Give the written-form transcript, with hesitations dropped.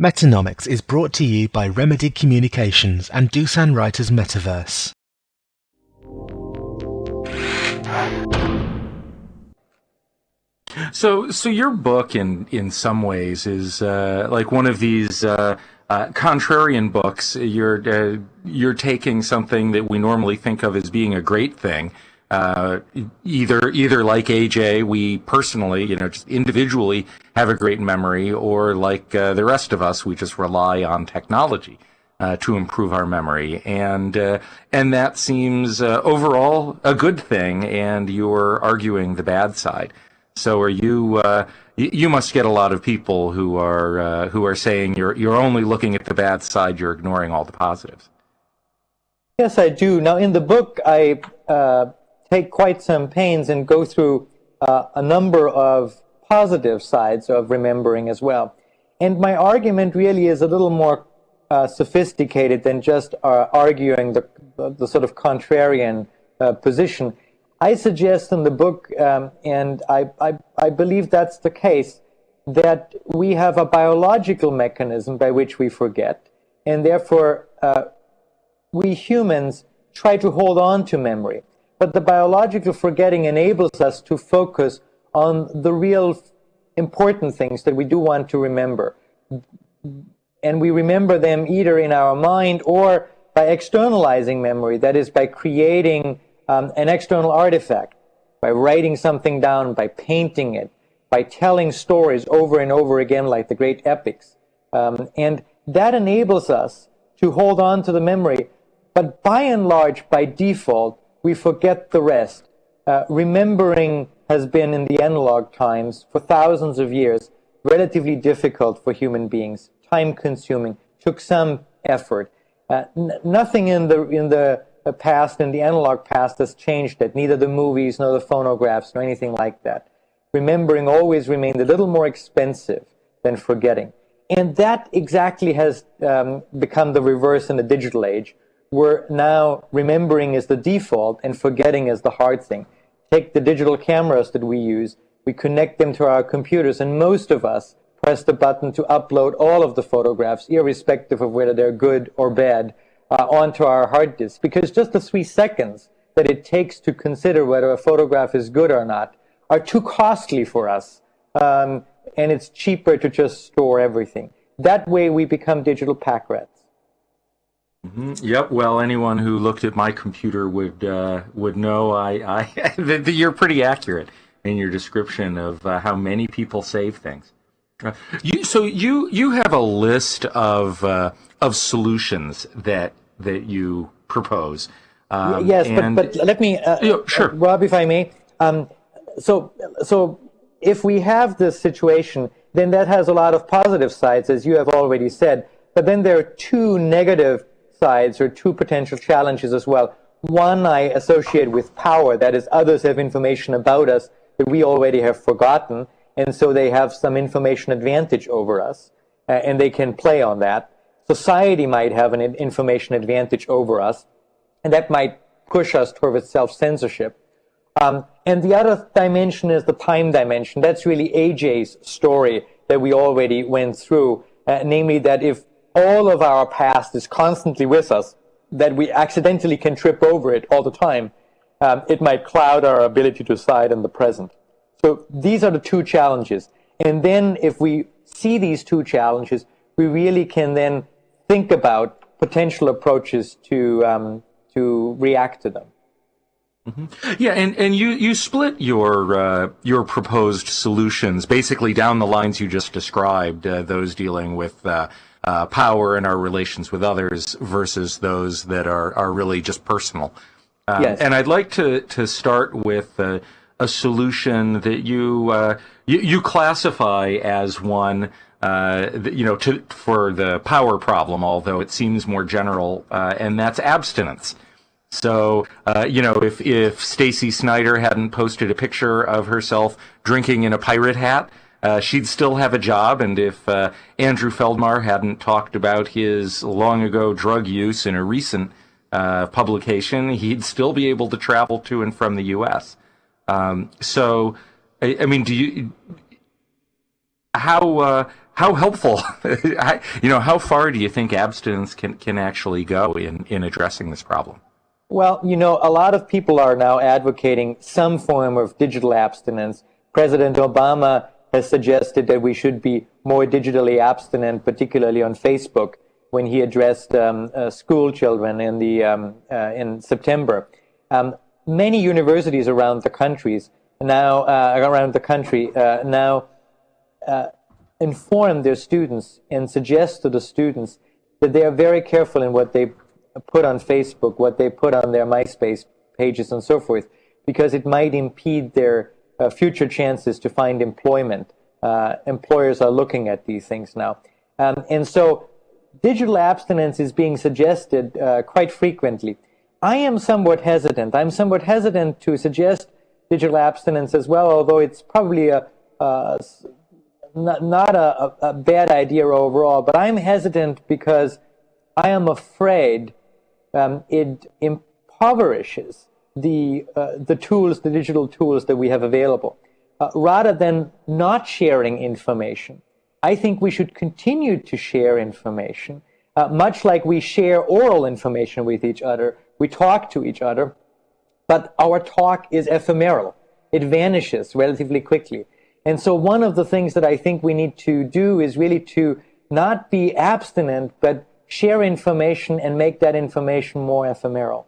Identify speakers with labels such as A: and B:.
A: Metanomics is brought to you by Remedy Communications and Dusan Writers Metaverse.
B: So your book, in some ways, is like one of these contrarian books. You're taking something that we normally think of as being a great thing. Either like AJ, we personally, just individually have a great memory, or like the rest of us, we just rely on technology to improve our memory, and that seems overall a good thing. And you're arguing the bad side. So are you? You must get a lot of people who are saying you're only looking at the bad side, you're ignoring all the positives.
C: Yes, I do. Now, in the book, I take quite some pains and go through a number of positive sides of remembering as well. And my argument really is a little more sophisticated than just arguing the sort of contrarian position. I suggest in the book, and I believe that's the case, that we have a biological mechanism by which we forget, and therefore we humans try to hold on to memory. But the biological forgetting enables us to focus on the real important things that we do want to remember. And we remember them either in our mind or by externalizing memory, that is, by creating an external artifact, by writing something down, by painting it, by telling stories over and over again like the great epics. And that enables us to hold on to the memory. But by and large, by default, we forget the rest. Remembering has been, in the analog times, for thousands of years, relatively difficult for human beings, time-consuming, took some effort. Nothing in the past, in the analog past, has changed that. Neither the movies, nor the phonographs, nor anything like that. Remembering always remained a little more expensive than forgetting. And that exactly has become the reverse in the digital age, where now remembering is the default and forgetting is the hard thing. Take the digital cameras that we use, we connect them to our computers, and most of us press the button to upload all of the photographs, irrespective of whether they're good or bad, onto our hard disk. Because just the 3 seconds that it takes to consider whether a photograph is good or not are too costly for us, and it's cheaper to just store everything. That way we become digital pack rats.
B: Mm-hmm. Yep. Well, anyone who looked at my computer would know that you're pretty accurate in your description of how many people save things. You have a list of solutions that you propose.
C: Yes, but let me,
B: sure,
C: Rob, if I may. So if we have this situation, then that has a lot of positive sides, as you have already said. But then there are two negative sides, or two potential challenges as well. One I associate with power, that is, others have information about us that we already have forgotten, and so they have some information advantage over us, and they can play on that. Society might have an information advantage over us, and that might push us towards self-censorship. And the other dimension is the time dimension. That's really AJ's story that we already went through, namely that if all of our past is constantly with us, that we accidentally can trip over it all the time, it might cloud our ability to decide in the present. So these are the two challenges. And then if we see these two challenges, we really can then think about potential approaches to react to them.
B: Mm-hmm. Yeah, and you split your proposed solutions basically down the lines you just described, those dealing with power and our relations with others versus those that are really just personal.
C: Yes.
B: And I'd like to start with a solution that you classify as one for the power problem, although it seems more general, and that's abstinence. So, if Stacy Snyder hadn't posted a picture of herself drinking in a pirate hat, she'd still have a job. And if Andrew Feldmar hadn't talked about his long ago drug use in a recent publication, he'd still be able to travel to and from the U.S. So, I mean, how how helpful, how far do you think abstinence can actually go in addressing this problem?
C: Well, a lot of people are now advocating some form of digital abstinence. President Obama has suggested that we should be more digitally abstinent, particularly on Facebook, when he addressed school children in September. Many universities around the country now inform their students and suggest to the students that they are very careful in what they put on Facebook, what they put on their MySpace pages and so forth, because it might impede their future chances to find employment. Employers are looking at these things now. And so digital abstinence is being suggested quite frequently. I am somewhat hesitant. I'm somewhat hesitant to suggest digital abstinence as well, although it's probably not a bad idea overall. But I'm hesitant because I am afraid it impoverishes the digital tools that we have available. Rather than not sharing information, I think we should continue to share information, much like we share oral information with each other. We talk to each other, but our talk is ephemeral. It vanishes relatively quickly. And so one of the things that I think we need to do is really to not be abstinent, but share information and make that information more ephemeral.